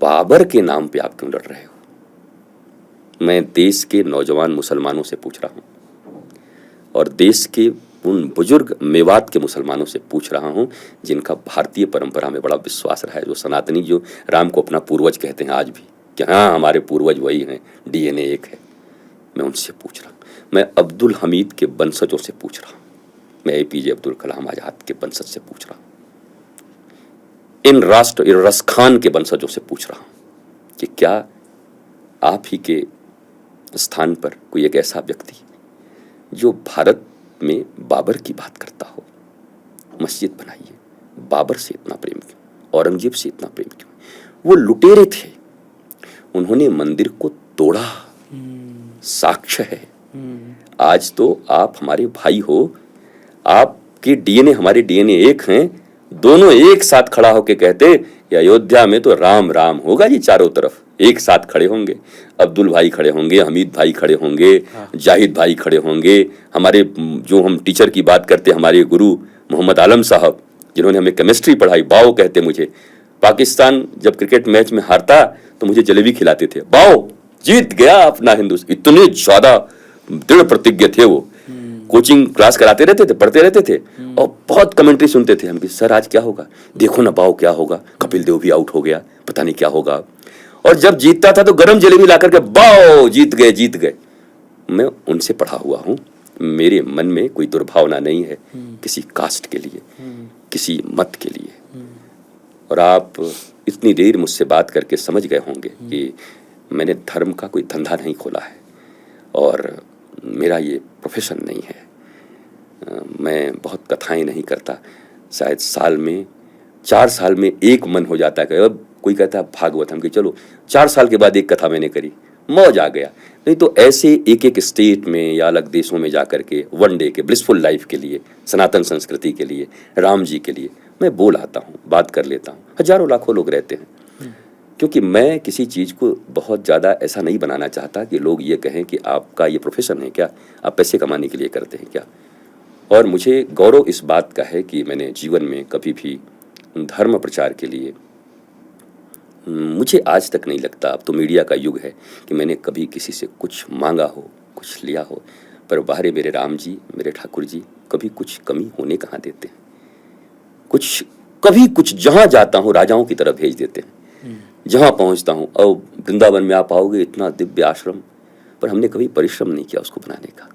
बाबर के नाम पे आप क्यों लड़ रहे हो? मैं देश के नौजवान मुसलमानों से पूछ रहा हूं और देश के उन बुजुर्ग मेवात के मुसलमानों से पूछ रहा हूं जिनका भारतीय परंपरा में बड़ा विश्वास रहा है, जो सनातनी, जो राम को अपना पूर्वज कहते हैं आज भी, कि हाँ हमारे पूर्वज वही हैं, डीएनए एक है। मैं उनसे पूछ रहा हूं, मैं अब्दुल हमीद के वंशजों से पूछ रहा हूं, मैं एपीजे अब्दुल कलाम आजाद के वंशज से पूछ रहा हूं, इन रस खान के वंशजों से पूछ रहा हूं कि क्या आप ही के स्थान पर कोई एक ऐसा व्यक्ति जो भारत में बाबर की बात करता हो, मस्जिद बनाइए, बाबर से इतना प्रेम क्यों, औरंगजेब से इतना प्रेम क्यों? वो लुटेरे थे, उन्होंने मंदिर को तोड़ा, साक्ष्य है। आज तो आप हमारे भाई हो, आपके डीएनए हमारे डीएनए एक हैं, दोनों एक साथ खड़ा होके कहते कि अयोध्या में तो राम राम होगा जी, चारों तरफ एक साथ खड़े होंगे, अब्दुल भाई खड़े होंगे, हमीद भाई खड़े होंगे, जाहिद भाई खड़े होंगे, हमारे जो हम टीचर की बात करते हमारे गुरु मोहम्मद आलम साहब जिन्होंने हमें केमिस्ट्री पढ़ाई, बाओ कहते मुझे। पाकिस्तान जब क्रिकेट मैच में हारता तो मुझे जलेबी खिलाते थे, बाओ जीत गया अपना हिंदुस्तान, इतने ज्यादा दृढ़ प्रतिज्ञ थे वो। कोचिंग क्लास कराते रहते थे, पढ़ते रहते थे और बहुत कमेंट्री सुनते थे हम कि सर आज क्या होगा, देखो ना बाओ क्या होगा, कपिल देव भी आउट हो गया, पता नहीं क्या होगा। और जब जीतता था तो गरम जलेबी ला करके बाओ जीत गए जीत गए। मैं उनसे पढ़ा हुआ हूँ, मेरे मन में कोई दुर्भावना नहीं है किसी कास्ट के लिए, किसी मत के लिए। और आप इतनी देर मुझसे बात करके समझ गए होंगे कि मैंने धर्म का कोई धंधा नहीं खोला है और मेरा ये प्रोफेशन नहीं है। मैं बहुत कथाएं नहीं करता, शायद साल में 4 साल में एक मन हो जाता है। अब कोई कहता है भागवतम की, चलो 4 साल के बाद एक कथा मैंने करी, मौज आ गया। नहीं तो ऐसे एक एक स्टेट में या अलग देशों में जाकर के वन डे के ब्लिसफुल लाइफ के लिए, सनातन संस्कृति के लिए, राम जी के लिए मैं बोल आता हूँ, बात कर लेता हूँ। हजारों लाखों लोग रहते हैं, क्योंकि मैं किसी चीज़ को बहुत ज़्यादा ऐसा नहीं बनाना चाहता कि लोग ये कहें कि आपका ये प्रोफेशन है क्या, आप पैसे कमाने के लिए करते हैं क्या। और मुझे गौरव इस बात का है कि मैंने जीवन में कभी भी धर्म प्रचार के लिए, मुझे आज तक नहीं लगता, अब तो मीडिया का युग है, कि मैंने कभी किसी से कुछ मांगा हो, कुछ लिया हो। पर बाहरे मेरे राम जी, मेरे ठाकुर जी कभी कुछ कमी होने कहाँ देते हैं। कुछ कभी कुछ जहाँ जाता हूँ राजाओं की तरह भेज देते हैं, जहाँ पहुँचता हूँ। और वृंदावन में आप आओगे, इतना दिव्य आश्रम, पर हमने कभी परिश्रम नहीं किया उसको बनाने का।